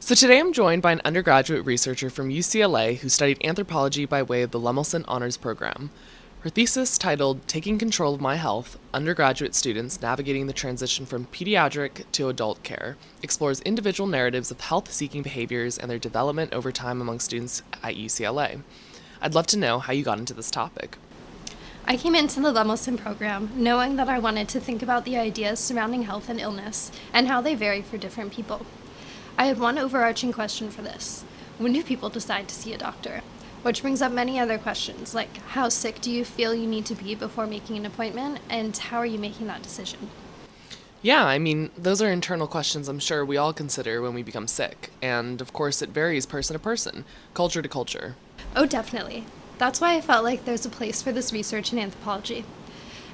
So today I'm joined by an undergraduate researcher from UCLA who studied anthropology by way of the Lemelson Honors Program. Her thesis, titled Taking Control of My Health, Undergraduate Students Navigating the Transition from Pediatric to Adult Care, explores individual narratives of health-seeking behaviors and their development over time among students at UCLA. I'd love to know how you got into this topic. I came into the Lemelson program knowing that I wanted to think about the ideas surrounding health and illness and how they vary for different people. I had one overarching question for this. When do people decide to see a doctor? Which brings up many other questions, like how sick do you feel you need to be before making an appointment, and how are you making that decision? Yeah, those are internal questions I'm sure we all consider when we become sick. And of course, it varies person to person, culture to culture. Oh, definitely. That's why I felt like there's a place for this research in anthropology.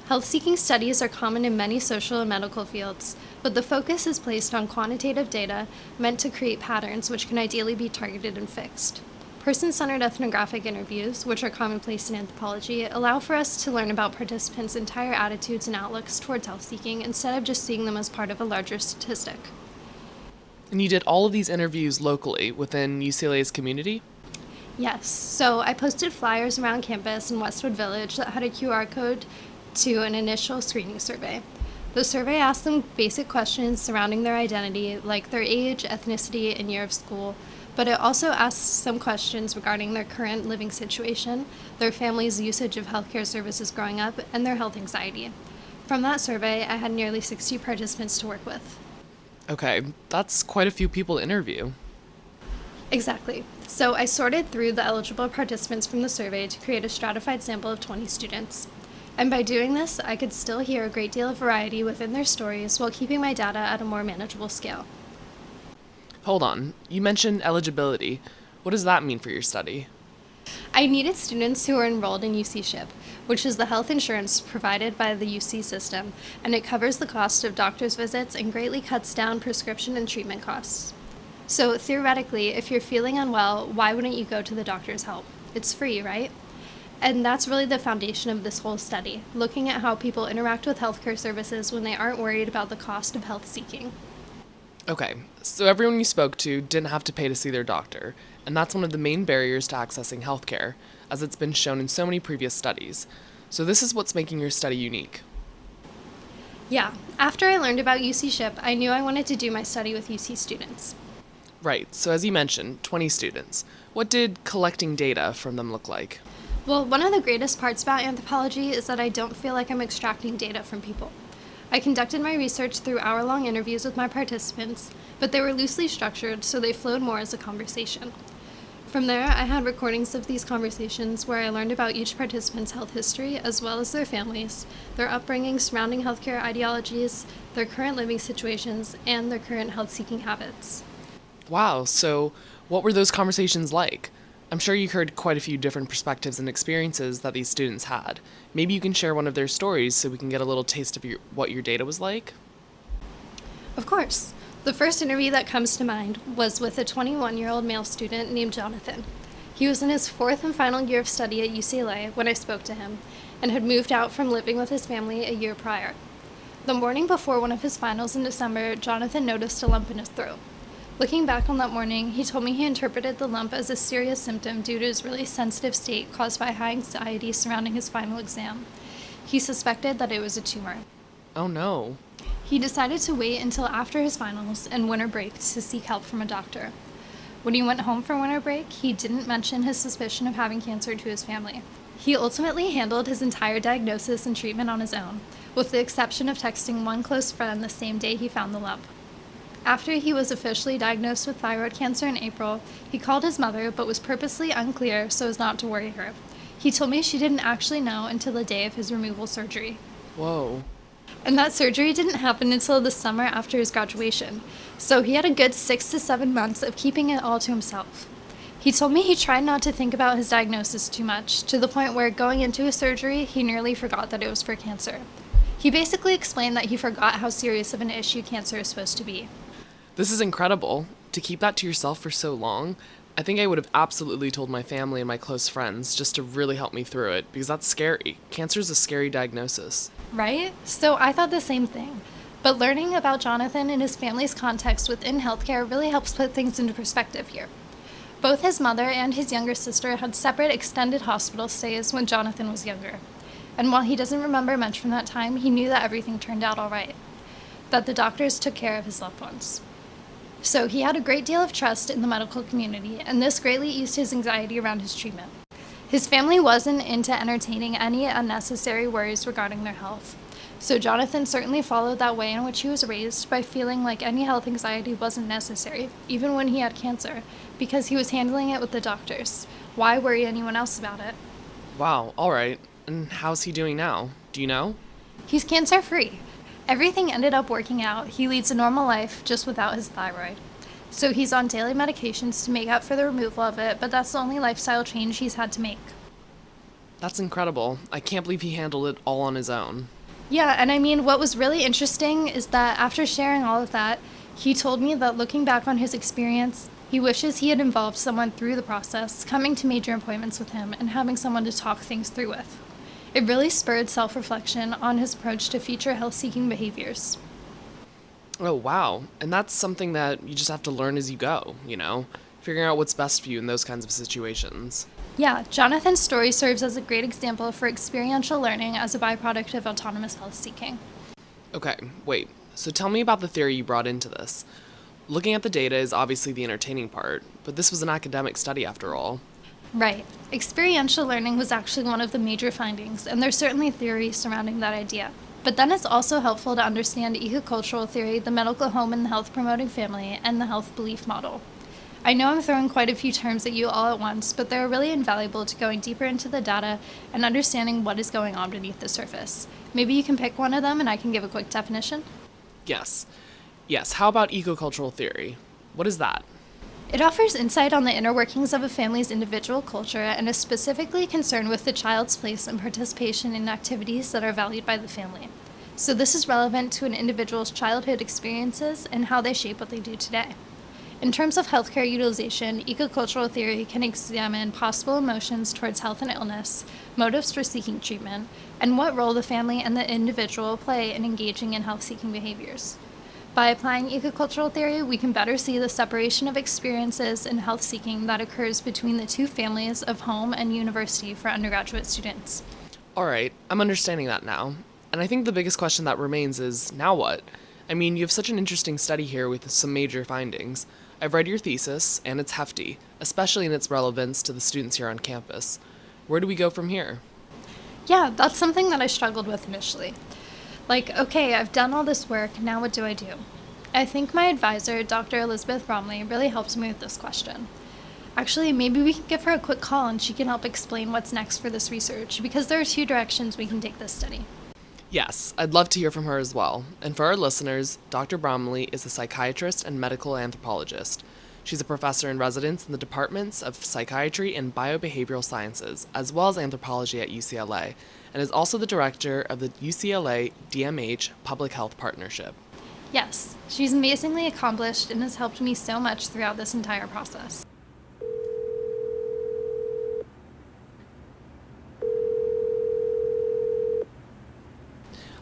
Health-seeking studies are common in many social and medical fields, but the focus is placed on quantitative data meant to create patterns which can ideally be targeted and fixed. Person-centered ethnographic interviews, which are commonplace in anthropology, allow for us to learn about participants' entire attitudes and outlooks towards health-seeking instead of just seeing them as part of a larger statistic. And you did all of these interviews locally within UCLA's community? Yes, so I posted flyers around campus in Westwood Village that had a QR code to an initial screening survey. The survey asked them basic questions surrounding their identity, like their age, ethnicity, and year of school, but it also asked some questions regarding their current living situation, their family's usage of healthcare services growing up, and their health anxiety. From that survey, I had nearly 60 participants to work with. Okay, that's quite a few people to interview. Exactly. So I sorted through the eligible participants from the survey to create a stratified sample of 20 students. And by doing this, I could still hear a great deal of variety within their stories while keeping my data at a more manageable scale. Hold on, you mentioned eligibility. What does that mean for your study? I needed students who were enrolled in UC SHIP, which is the health insurance provided by the UC system, and it covers the cost of doctor's visits and greatly cuts down prescription and treatment costs. So theoretically, if you're feeling unwell, why wouldn't you go to the doctor's help? It's free, right? And that's really the foundation of this whole study, looking at how people interact with healthcare services when they aren't worried about the cost of health seeking. Okay, so everyone you spoke to didn't have to pay to see their doctor, and that's one of the main barriers to accessing healthcare, as it's been shown in so many previous studies. So this is what's making your study unique. Yeah, after I learned about UC SHIP, I knew I wanted to do my study with UC students. Right, so as you mentioned, 20 students. What did collecting data from them look like? Well, one of the greatest parts about anthropology is that I don't feel like I'm extracting data from people. I conducted my research through hour-long interviews with my participants, but they were loosely structured, so they flowed more as a conversation. From there, I had recordings of these conversations where I learned about each participant's health history, as well as their families, their upbringing surrounding healthcare ideologies, their current living situations, and their current health-seeking habits. Wow, so what were those conversations like? I'm sure you heard quite a few different perspectives and experiences that these students had. Maybe you can share one of their stories so we can get a little taste of what your data was like? Of course. The first interview that comes to mind was with a 21-year-old male student named Jonathan. He was in his fourth and final year of study at UCLA when I spoke to him, and had moved out from living with his family a year prior. The morning before one of his finals in December, Jonathan noticed a lump in his throat. Looking back on that morning, he told me he interpreted the lump as a serious symptom due to his really sensitive state caused by high anxiety surrounding his final exam. He suspected that it was a tumor. Oh no. He decided to wait until after his finals and winter break to seek help from a doctor. When he went home for winter break, he didn't mention his suspicion of having cancer to his family. He ultimately handled his entire diagnosis and treatment on his own, with the exception of texting one close friend the same day he found the lump. After he was officially diagnosed with thyroid cancer in April, he called his mother but was purposely unclear so as not to worry her. He told me she didn't actually know until the day of his removal surgery. Whoa. And that surgery didn't happen until the summer after his graduation, so he had a good 6 to 7 months of keeping it all to himself. He told me he tried not to think about his diagnosis too much, to the point where going into his surgery, he nearly forgot that it was for cancer. He basically explained that he forgot how serious of an issue cancer is supposed to be. This is incredible. To keep that to yourself for so long, I think I would have absolutely told my family and my close friends just to really help me through it, because that's scary. Cancer is a scary diagnosis. Right? So I thought the same thing. But learning about Jonathan and his family's context within healthcare really helps put things into perspective here. Both his mother and his younger sister had separate extended hospital stays when Jonathan was younger. And while he doesn't remember much from that time, he knew that everything turned out all right, that the doctors took care of his loved ones. So he had a great deal of trust in the medical community, and this greatly eased his anxiety around his treatment. His family wasn't into entertaining any unnecessary worries regarding their health. So Jonathan certainly followed that way in which he was raised by feeling like any health anxiety wasn't necessary, even when he had cancer, because he was handling it with the doctors. Why worry anyone else about it? Wow, alright. And how's he doing now? Do you know? He's cancer-free. Everything ended up working out. He leads a normal life just without his thyroid. So he's on daily medications to make up for the removal of it, but that's the only lifestyle change he's had to make. That's incredible. I can't believe he handled it all on his own. Yeah, and I mean, what was really interesting is that after sharing all of that, he told me that looking back on his experience, he wishes he had involved someone through the process, coming to major appointments with him, and having someone to talk things through with. It really spurred self-reflection on his approach to future health-seeking behaviors. Oh, wow. And that's something that you just have to learn as you go, you know? Figuring out what's best for you in those kinds of situations. Yeah, Jonathan's story serves as a great example for experiential learning as a byproduct of autonomous health-seeking. Okay, wait. So tell me about the theory you brought into this. Looking at the data is obviously the entertaining part, but this was an academic study after all. Right. Experiential learning was actually one of the major findings, and there's certainly theory surrounding that idea. But then it's also helpful to understand ecocultural theory, the medical home and the health-promoting family, and the health belief model. I know I'm throwing quite a few terms at you all at once, but they're really invaluable to going deeper into the data and understanding what is going on beneath the surface. Maybe you can pick one of them and I can give a quick definition? Yes. Yes, how about ecocultural theory? What is that? It offers insight on the inner workings of a family's individual culture and is specifically concerned with the child's place and participation in activities that are valued by the family. So this is relevant to an individual's childhood experiences and how they shape what they do today. In terms of healthcare utilization, ecocultural theory can examine possible emotions towards health and illness, motives for seeking treatment, and what role the family and the individual play in engaging in health-seeking behaviors. By applying ecocultural theory, we can better see the separation of experiences in health-seeking that occurs between the two families of home and university for undergraduate students. Alright, I'm understanding that now. And I think the biggest question that remains is, now what? I mean, you have such an interesting study here with some major findings. I've read your thesis, and it's hefty, especially in its relevance to the students here on campus. Where do we go from here? Yeah, that's something that I struggled with initially. Like, okay, I've done all this work, now what do I do? I think my advisor, Dr. Elizabeth Bromley, really helped me with this question. Actually, maybe we can give her a quick call and she can help explain what's next for this research, because there are two directions we can take this study. Yes, I'd love to hear from her as well. And for our listeners, Dr. Bromley is a psychiatrist and medical anthropologist. She's a professor in residence in the departments of psychiatry and biobehavioral sciences, as well as anthropology at UCLA, and is also the director of the UCLA DMH Public Health Partnership. Yes, she's amazingly accomplished and has helped me so much throughout this entire process.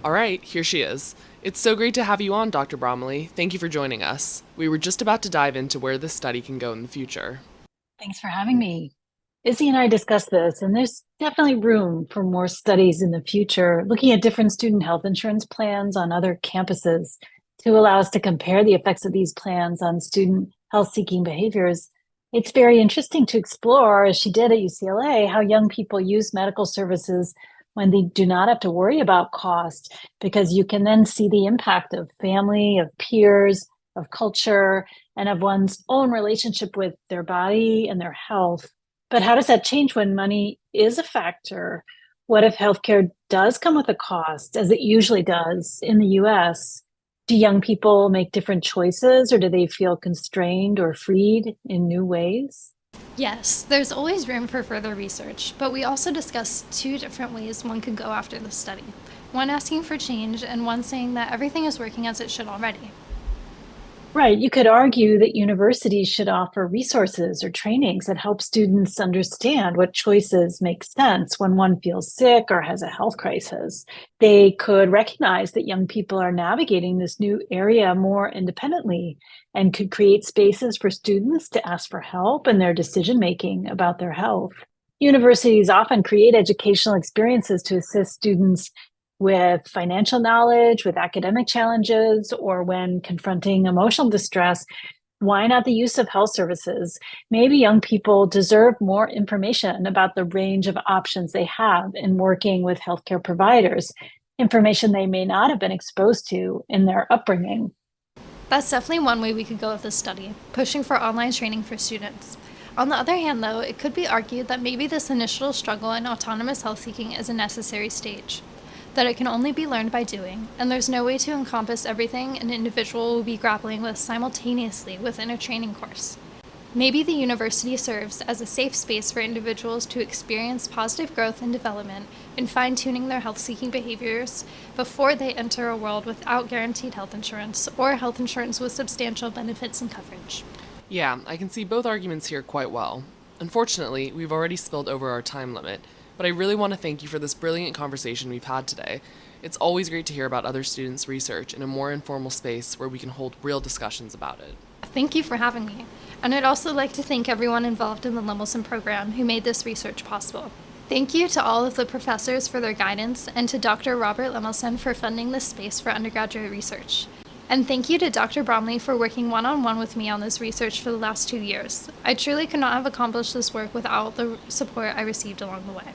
All right, here she is. It's so great to have you on, Dr. Bromley. Thank you for joining us. We were just about to dive into where this study can go in the future. Thanks for having me. Izzy and I discussed this, and there's definitely room for more studies in the future, looking at different student health insurance plans on other campuses to allow us to compare the effects of these plans on student health-seeking behaviors. It's very interesting to explore, as she did at UCLA, how young people use medical services when they do not have to worry about cost, because you can then see the impact of family, of peers, of culture, and of one's own relationship with their body and their health. But how does that change when money is a factor? What if healthcare does come with a cost, as it usually does in the US? Do young people make different choices, or do they feel constrained or freed in new ways? Yes, there's always room for further research, but we also discussed two different ways one could go after the study. One asking for change, and one saying that everything is working as it should already. Right. You could argue that universities should offer resources or trainings that help students understand what choices make sense when one feels sick or has a health crisis. They could recognize that young people are navigating this new area more independently and could create spaces for students to ask for help in their decision making about their health. Universities often create educational experiences to assist students with financial knowledge, with academic challenges, or when confronting emotional distress. Why not the use of health services? Maybe young people deserve more information about the range of options they have in working with healthcare providers, information they may not have been exposed to in their upbringing. That's definitely one way we could go with this study, pushing for online training for students. On the other hand, though, it could be argued that maybe this initial struggle in autonomous health seeking is a necessary stage, that it can only be learned by doing, and there's no way to encompass everything an individual will be grappling with simultaneously within a training course. Maybe the university serves as a safe space for individuals to experience positive growth and development in fine tuning their health seeking behaviors before they enter a world without guaranteed health insurance or health insurance with substantial benefits and coverage. Yeah, I can see both arguments here quite well. Unfortunately, we've already spilled over our time limit, but I really want to thank you for this brilliant conversation we've had today. It's always great to hear about other students' research in a more informal space where we can hold real discussions about it. Thank you for having me. And I'd also like to thank everyone involved in the Lemelson program who made this research possible. Thank you to all of the professors for their guidance and to Dr. Robert Lemelson for funding this space for undergraduate research. And thank you to Dr. Bromley for working one-on-one with me on this research for the last 2 years. I truly could not have accomplished this work without the support I received along the way.